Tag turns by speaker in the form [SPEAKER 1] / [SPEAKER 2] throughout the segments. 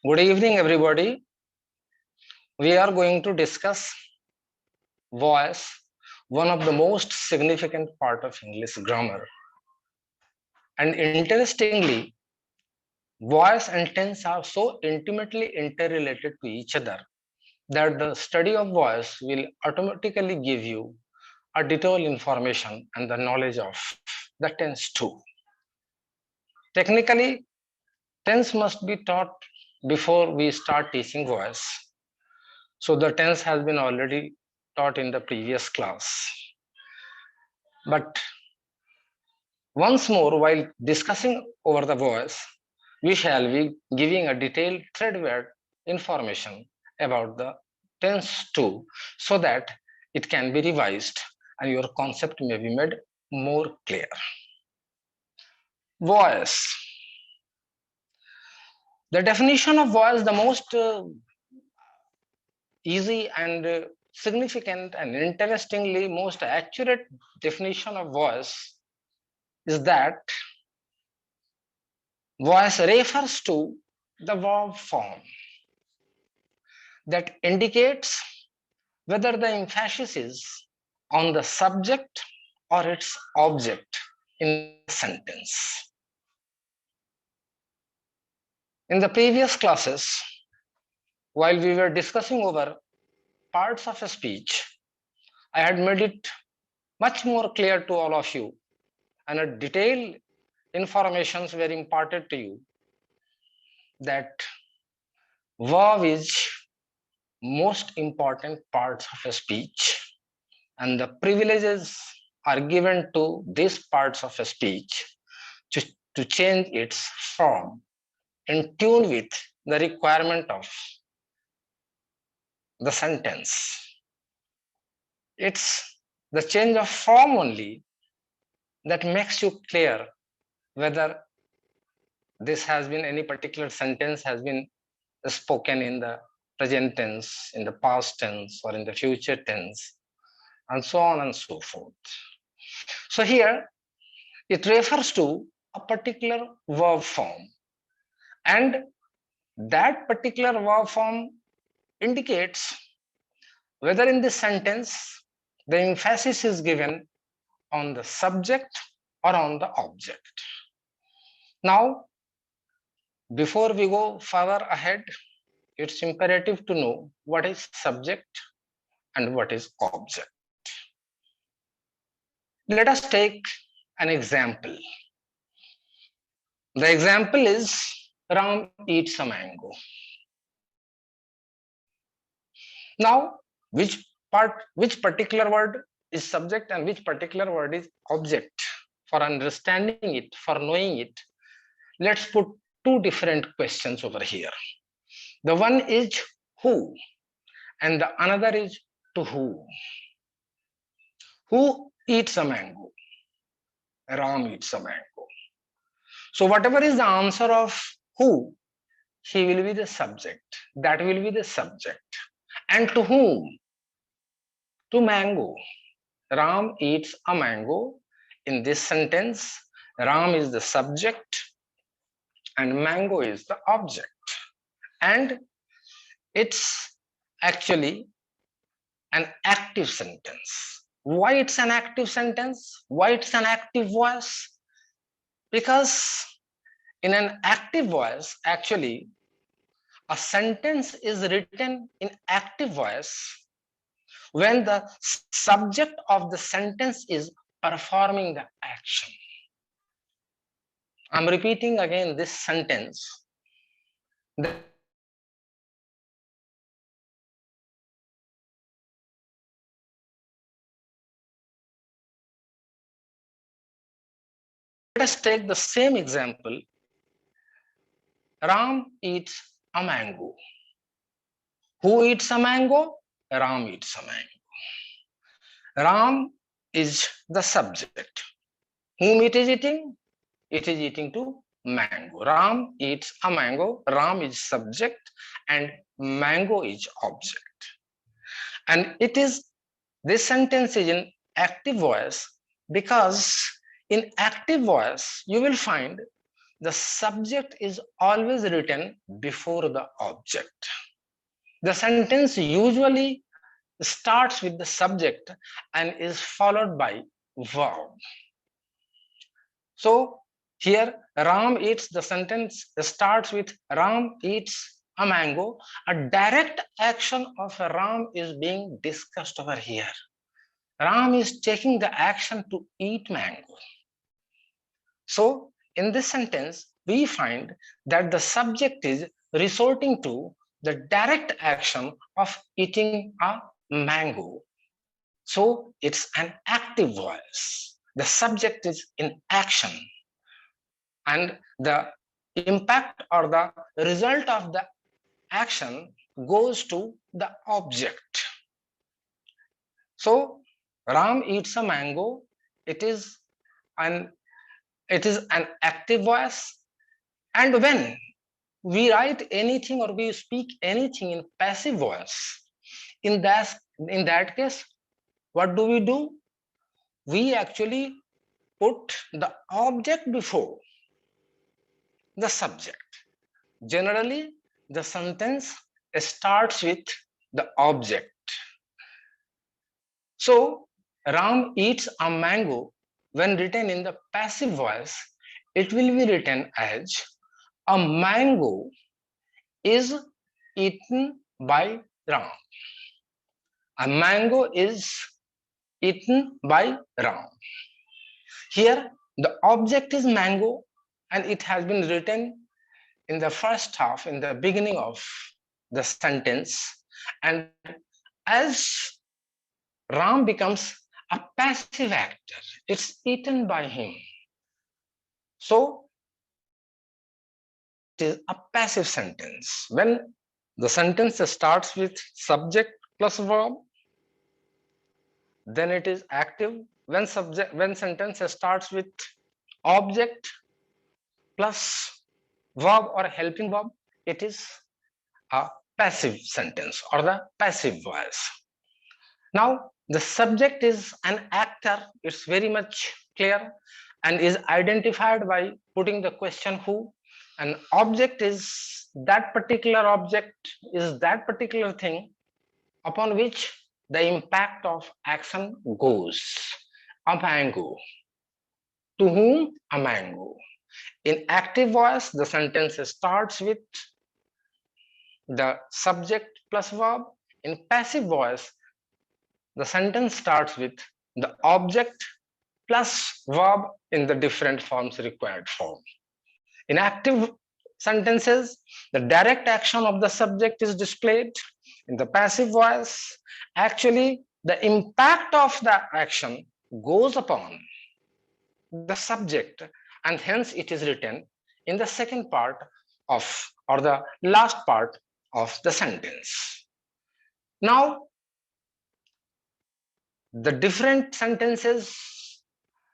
[SPEAKER 1] Good evening, everybody. We are going to discuss voice, one of the most significant part of English grammar. And interestingly, voice and tense are so intimately interrelated to each other that the study of voice will automatically give you a detailed information and the knowledge of the tense too. Technically, tense must be taught before we start teaching voice. So the tense has been already taught in the previous class. But once more, while discussing over the voice, we shall be giving a detailed threadbare information about the tense too, so that it can be revised and your concept may be made more clear. Voice. The definition of voice, the most easy and significant and interestingly most accurate definition of voice is that voice refers to the verb form that indicates whether the emphasis is on the subject or its object in the sentence. In the previous classes, while we were discussing over parts of a speech, I had made it much more clear to all of you, and a detailed informations were imparted to you that verb is most important parts of a speech, and the privileges are given to these parts of a speech to change its form in tune with the requirement of the sentence. It's the change of form only that makes you clear whether this has been any particular sentence has been spoken in the present tense, in the past tense, or in the future tense, and so on and so forth. So here it refers to a particular verb form, and that particular verb form indicates whether in this sentence the emphasis is given on the subject or on the object. Now, before we go further ahead, it's imperative to know what is subject and what is object. Let us take an example. The example is Ram eats a mango. Now, which particular word is subject and which particular word is object? For understanding it, for knowing it, let's put two different questions over here. The one is who, and the another is to whom. Who eats a mango? Ram eats a mango. So whatever is the answer of who, he will be the subject. That will be the subject. And to whom? To mango. Ram eats a mango. In this sentence, Ram is the subject and mango is the object. And it's actually an active sentence. Why it's an active sentence? Why it's an active voice? Because in an active voice, actually, a sentence is written in active voice when the subject of the sentence is performing the action. I'm repeating again this sentence. Let us take the same example. Ram eats a mango. Who eats a mango? Ram eats a mango. Ram is the subject. Whom it is eating? It is eating to mango. Ram eats a mango. Ram is subject and mango is object. And it is, this sentence is in active voice because in active voice you will find the subject is always written before the object. The sentence usually starts with the subject and is followed by verb. So here Ram eats, the sentence starts with Ram eats a mango. A direct action of Ram is being discussed over here. Ram is taking the action to eat mango. So in this sentence, we find that the subject is resorting to the direct action of eating a mango. So it's an active voice. The subject is in action, and the impact or the result of the action goes to the object. So Ram eats a mango. It is an active voice, and when we write anything or we speak anything in passive voice, in that case, what do? We actually put the object before the subject. Generally, the sentence starts with the object. So Ram eats a mango. When written in the passive voice, it will be written as a mango is eaten by Ram. A mango is eaten by Ram. Here, the object is mango, and it has been written in the first half, in the beginning of the sentence. And as Ram becomes a passive actor, it's eaten by him. So it is a passive sentence. When the sentence starts with subject plus verb, then it is active. When sentence starts with object plus verb or helping verb, it is a passive sentence or the passive voice. Now the subject is an actor. It's very much clear and is identified by putting the question who. An object is that particular object, is that particular thing upon which the impact of action goes. A mango. To whom? A mango. In active voice, the sentence starts with the subject plus verb. In passive voice, the sentence starts with the object plus verb in the different forms required form. In active sentences, the direct action of the subject is displayed. In the passive voice, actually the impact of the action goes upon the subject, and hence it is written in the second part of or the last part of the sentence. Now, the different sentences,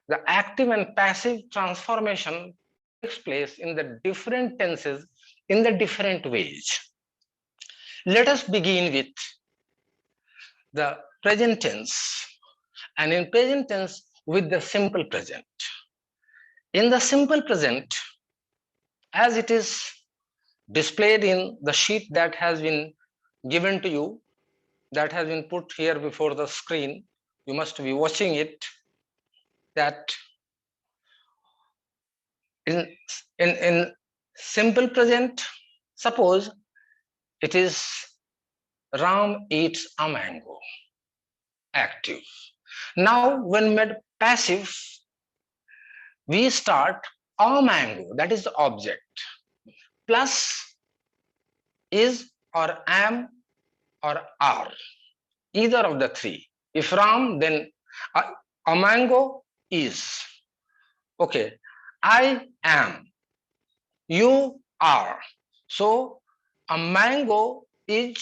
[SPEAKER 1] the active and passive transformation takes place in the different tenses in the different ways. Let us begin with the present tense, and in present tense with the simple present. In the simple present, as it is displayed in the sheet that has been given to you, that has been put here before the screen, you must be watching it, that in simple present, suppose it is Ram eats a mango, active. Now when made passive, we start a mango, that is the object, plus is or am or are, either of the three. If Ram, then a mango is. Okay, I am, you are. So a mango is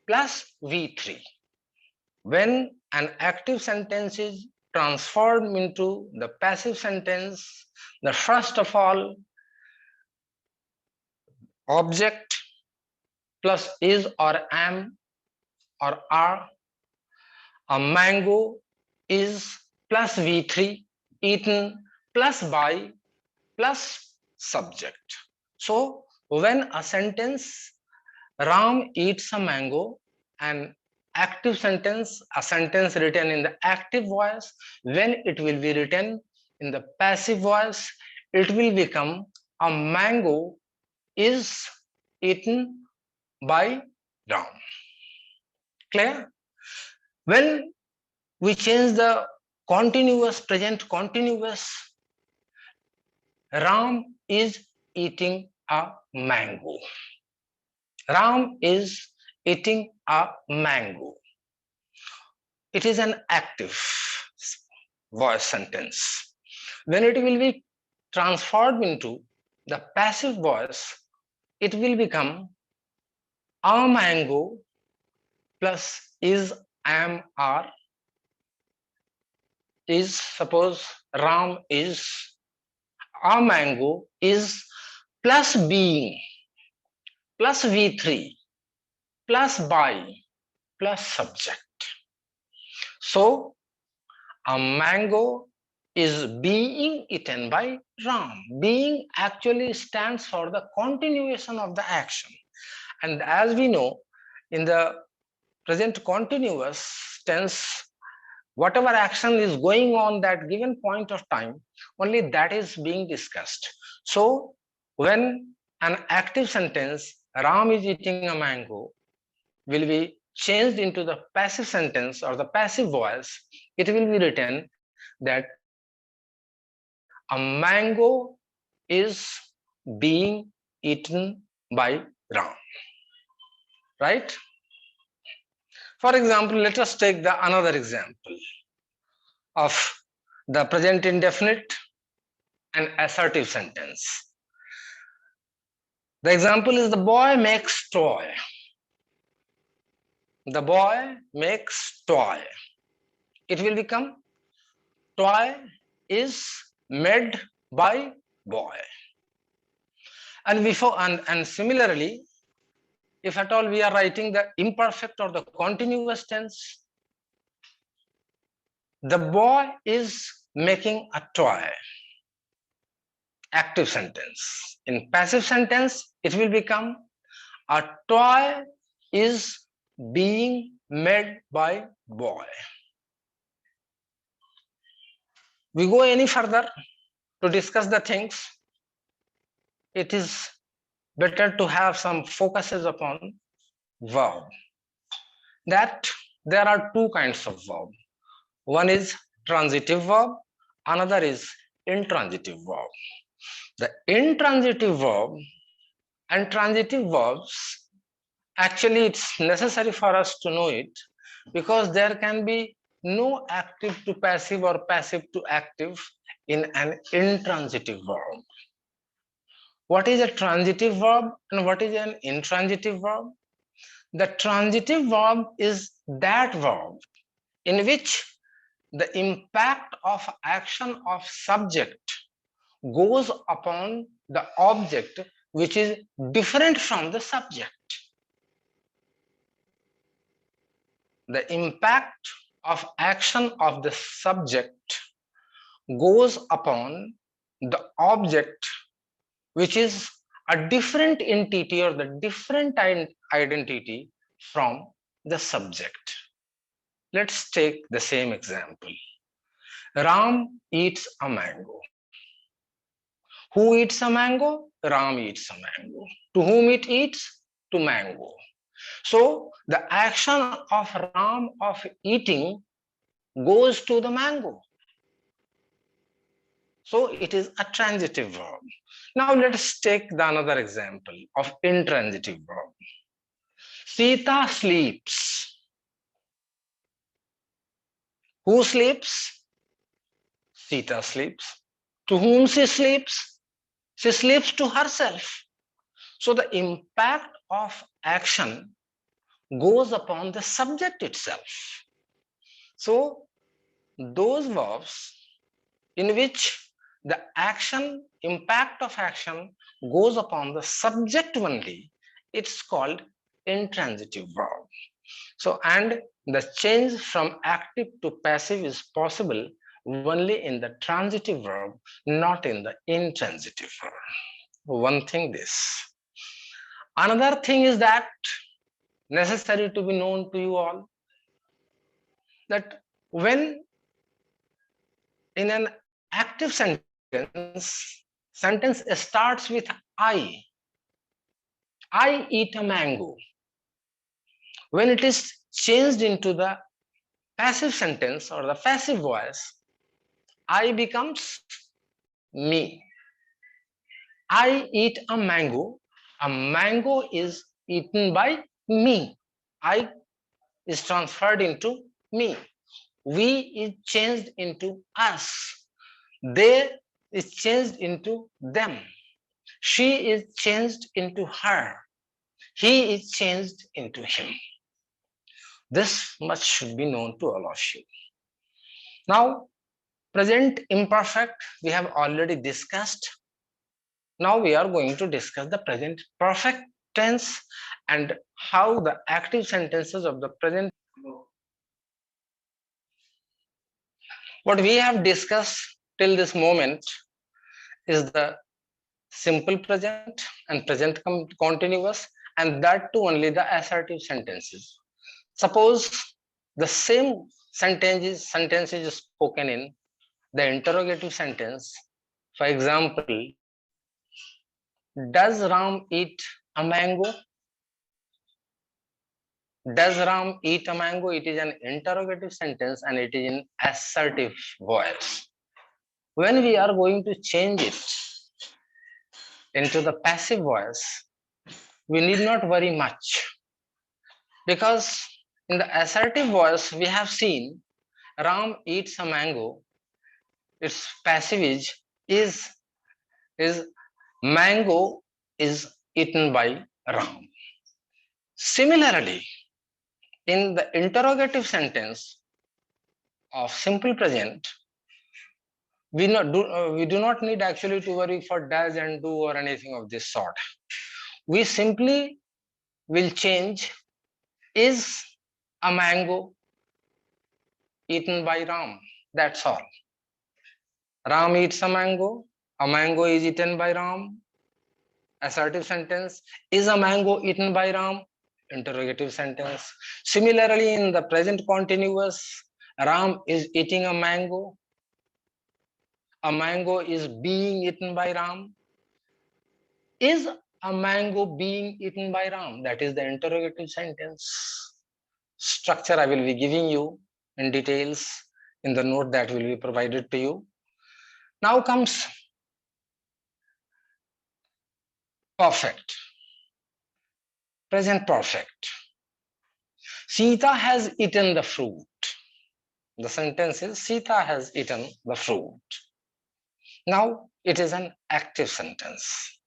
[SPEAKER 1] plus V3. When an active sentence is transformed into the passive sentence, the first of all, object plus is or am or are, a mango is plus V3, eaten plus by plus subject. So when a sentence Ram eats a mango, an active sentence, a sentence written in the active voice, when it will be written in the passive voice, it will become a mango is eaten by Ram. Clear? When we change the continuous, present continuous, Ram is eating a mango. Ram is eating a mango. It is an active voice sentence. When it will be transformed into the passive voice, it will become a mango plus is, am, are, is, suppose Ram is, a mango is plus being plus V3 plus by plus subject. So a mango is being eaten by Ram. Being actually stands for the continuation of the action. And as we know, in the present continuous tense, whatever action is going on that given point of time, only that is being discussed. So when an active sentence, Ram is eating a mango, will be changed into the passive sentence or the passive voice, it will be written that a mango is being eaten by Ram. Right? For example, let us take the another example of the present indefinite and assertive sentence. The example is the boy makes toy. The boy makes toy. It will become toy is made by boy. And before and similarly, if at all we are writing the imperfect or the continuous tense, the boy is making a toy. Active sentence. In passive sentence, it will become a toy is being made by boy. We go any further to discuss the things. It is better to have some focuses upon verb. That there are two kinds of verb. One is transitive verb, another is intransitive verb. The intransitive verb and transitive verbs, actually it's necessary for us to know it because there can be no active to passive or passive to active in an intransitive verb. What is a transitive verb and what is an intransitive verb? The transitive verb is that verb in which the impact of action of subject goes upon the object which is different from the subject. The impact of action of the subject goes upon the object which is a different entity or the different identity from the subject. Let's take the same example. Ram eats a mango. Who eats a mango? Ram eats a mango. To whom it eats? To mango. So the action of Ram of eating goes to the mango. So it is a transitive verb. Now let's take the another example of intransitive verb. Sita sleeps. Who sleeps? Sita sleeps. To whom she sleeps? She sleeps to herself. So the impact of action goes upon the subject itself. So those verbs in which the action, impact of action goes upon the subject only, it's called intransitive verb. So, and the change from active to passive is possible only in the transitive verb, not in the intransitive verb. One thing this. Another thing is that necessary to be known to you all, that when in an active sentence starts with I eat a mango. When it is changed into the passive sentence or the passive voice, I becomes me. I eat a mango. A mango is eaten by me. I is transferred into me. We is changed into us. They is changed into them. She is changed into her. He is changed into him. This much should be known to all of you. Now, present imperfect we have already discussed. Now we are going to discuss the present perfect tense and how the active sentences of the present. What we have discussed till this moment is the simple present and present continuous, and that too only the assertive sentences. Suppose the same sentence is spoken in the interrogative sentence. For example, does Ram eat a mango? Does Ram eat a mango? It is an interrogative sentence and it is in assertive voice. When we are going to change it into the passive voice, we need not worry much, because in the assertive voice we have seen Ram eats a mango. Its passage is mango is eaten by Ram. Similarly, in the interrogative sentence of simple present, we do not need actually to worry for does and do or anything of this sort. We simply will change is a mango eaten by Ram. That's all. Ram eats a mango is eaten by Ram. Assertive sentence, is a mango eaten by Ram? Interrogative sentence. Similarly, in the present continuous, Ram is eating a mango is being eaten by Ram. Is a mango being eaten by Ram? That is the interrogative sentence. Structure I will be giving you in details in the note that will be provided to you. Now comes perfect. Present perfect. Sita has eaten the fruit. The sentence is Sita has eaten the fruit. Now it is an active sentence.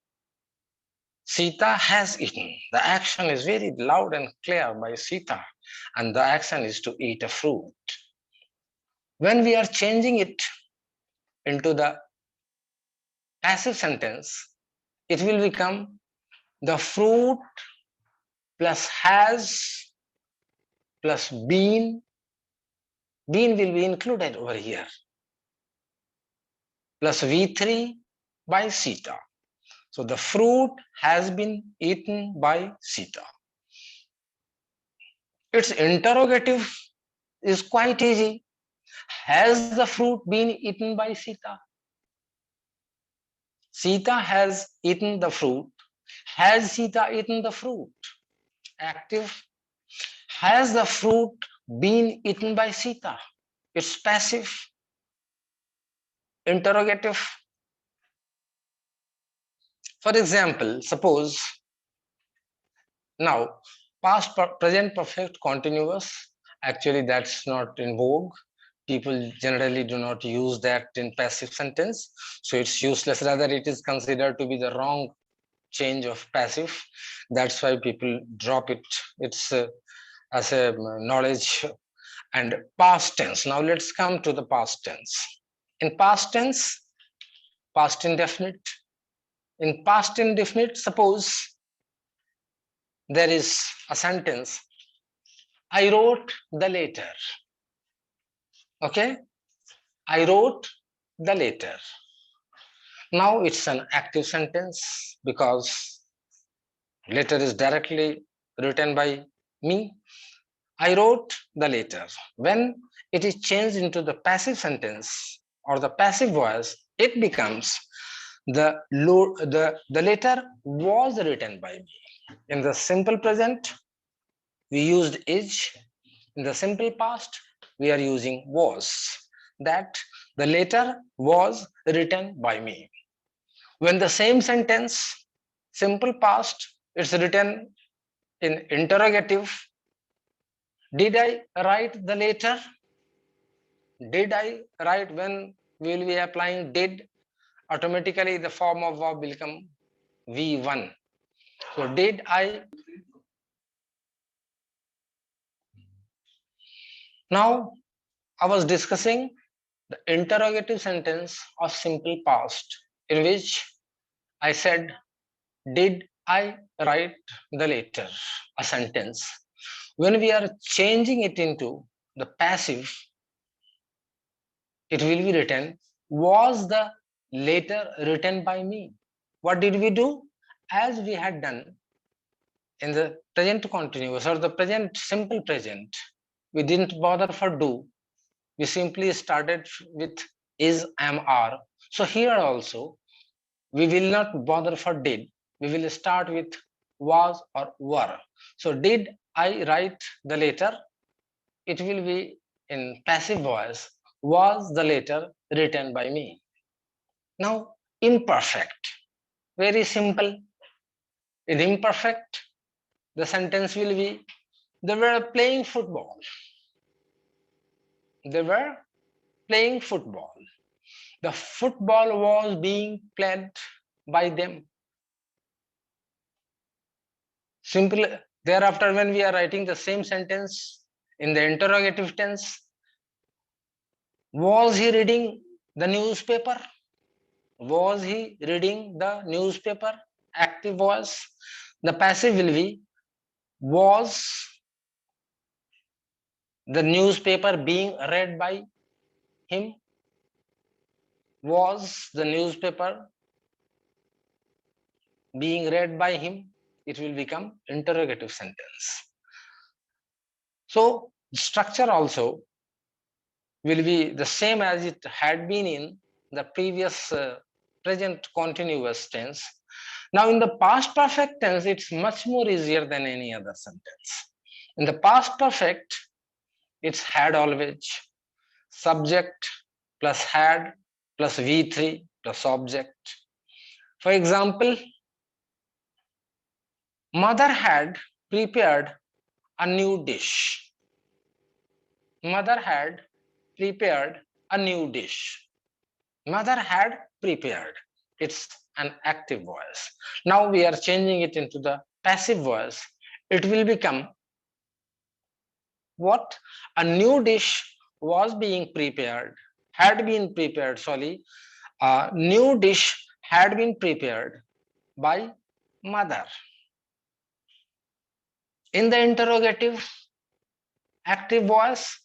[SPEAKER 1] Sita has eaten. The action is very loud and clear by Sita, and the action is to eat a fruit. When we are changing it into the passive sentence, it will become the fruit plus has plus been. Been will be included over here. Plus V3 by Sita. So the fruit has been eaten by Sita. Its interrogative is quite easy. Has the fruit been eaten by Sita? Sita has eaten the fruit. Has Sita eaten the fruit? Active. Has the fruit been eaten by Sita? It's passive. Interrogative. For example, suppose now present perfect continuous, actually that's not in vogue. People generally do not use that in passive sentence, so it's useless. Rather, it is considered to be the wrong change of passive. That's why people drop it. It's as a knowledge. And past tense. Now let's come to the past tense. In past tense, past indefinite. In past indefinite, suppose there is a sentence, I wrote the letter. Okay, I wrote the letter. Now it's an active sentence because letter is directly written by me. I wrote the letter. When it is changed into the passive sentence or the passive voice, it becomes the letter was written by me. In the simple present, we used is. In the simple past, we are using was. That the letter was written by me. When the same sentence, simple past, it's written in interrogative. Did I write the letter? Did I write? When we will be applying did, automatically the form of verb will become V1. So did I? Now I was discussing the interrogative sentence of simple past, in which I said, did I write the letter? A sentence. When we are changing it into the passive, it will be written, was the letter written by me? What did we do? As we had done in the present continuous or the present simple present, we didn't bother for do. We simply started with is, am, are. So here also, we will not bother for did. We will start with was or were. So did I write the letter? It will be in passive voice. Was the letter written by me? Now, imperfect. Very simple. In imperfect, the sentence will be, they were playing football. They were playing football. The football was being played by them. Simple. Thereafter, when we are writing the same sentence in the interrogative tense, was he reading the newspaper? Was he reading the newspaper? Active voice. The passive will be, was the newspaper being read by him? Was the newspaper being read by him? It will become interrogative sentence. So structure also will be the same as it had been in the previous present continuous tense. Now in the past perfect tense, it's much more easier than any other sentence. In the past perfect, it's had always, subject plus had plus V3 plus object. For example, mother had prepared a new dish. Mother had prepared a new dish. Mother had prepared. It's an active voice. Now we are changing it into the passive voice. It will become what? A new dish was being prepared, had been prepared, sorry. A new dish had been prepared by mother. In the interrogative active voice,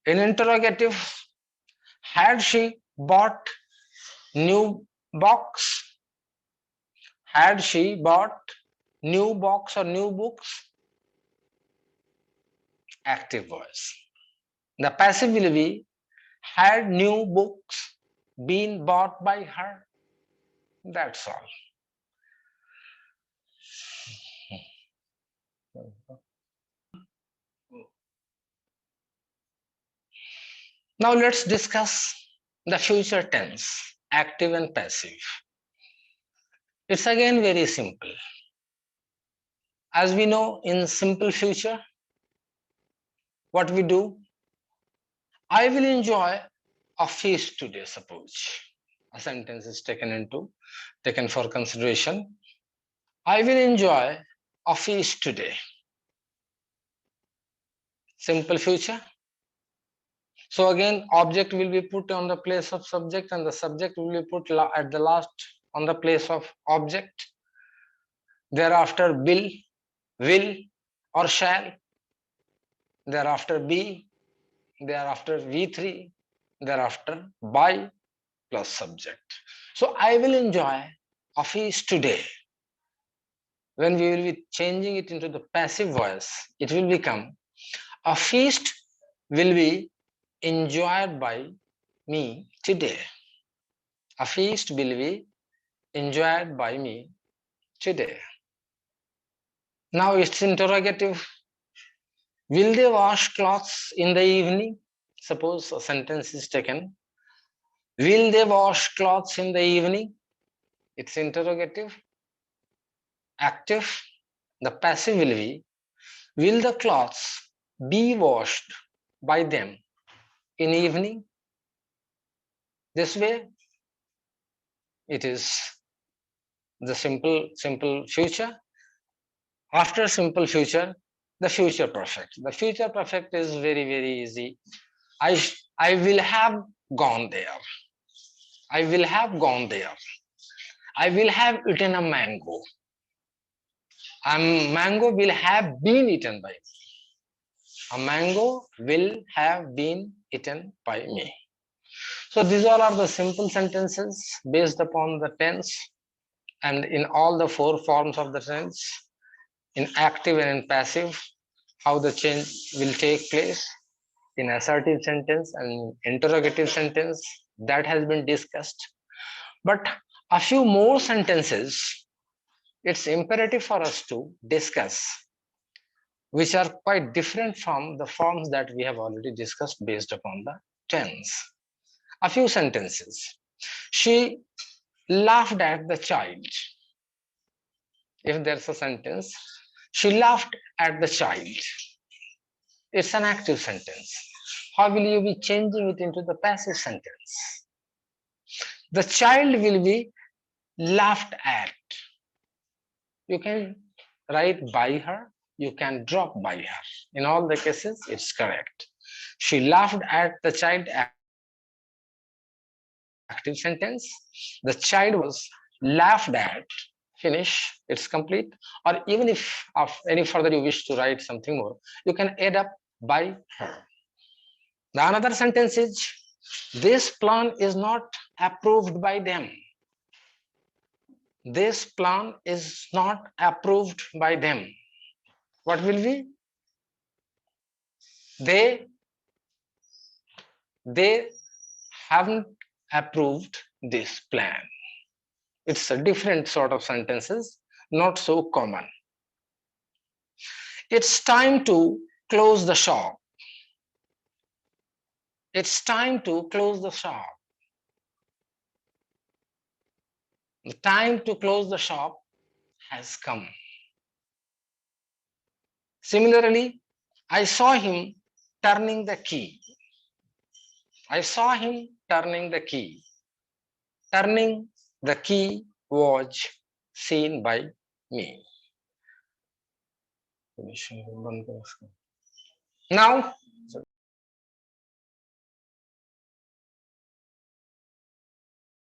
[SPEAKER 1] in interrogative, had she bought new box? Had she bought new box or new books? Active voice. The passive will be, had new books been bought by her? That's all. Now let's discuss the future tense, active and passive. It's again very simple. As we know, in simple future, what we do, I will enjoy a feast today, suppose. A sentence is taken for consideration. I will enjoy a feast today. Simple future. So again, object will be put on the place of subject and the subject will be put at the last on the place of object. Thereafter, will or shall. Thereafter, be, thereafter V3, thereafter by plus subject. So I will enjoy a feast today. When we will be changing it into the passive voice, it will become a feast will be enjoyed by me today. A feast will be enjoyed by me today. Now it's interrogative. Will they wash clothes in the evening? Suppose a sentence is taken. Will they wash clothes in the evening? It's interrogative. Active. The passive will be, will the clothes be washed by them in evening? This way, it is the simple future. After simple future, the future perfect. The future perfect is very easy. I will have gone there. I will have gone there. I will have eaten a mango. A mango will have been eaten by me. A mango will have been eaten by me. So these all are the simple sentences based upon the tense, and in all the four forms of the tense, in active and in passive, how the change will take place, in assertive sentence and interrogative sentence, that has been discussed. But a few more sentences, it's imperative for us to discuss, which are quite different from the forms that we have already discussed based upon the tense. A few sentences. She laughed at the child. If there's a sentence, she laughed at the child, it's an active sentence. How will you be changing it into the passive sentence? The child will be laughed at. You can write by her, you can drop by her. In all the cases, it's correct. She laughed at the child, active sentence. The child was laughed at, finish, it's complete. Or even if any further you wish to write something more, you can add up by her. The another sentence is, this plan is not approved by them. This plan is not approved by them. What will be? They haven't approved this plan. It's a different sort of sentences, not so common. It's time to close the shop. It's time to close the shop. The time to close the shop has come. Similarly, I saw him turning the key. I saw him turning the key. Turning the key was seen by me. Now,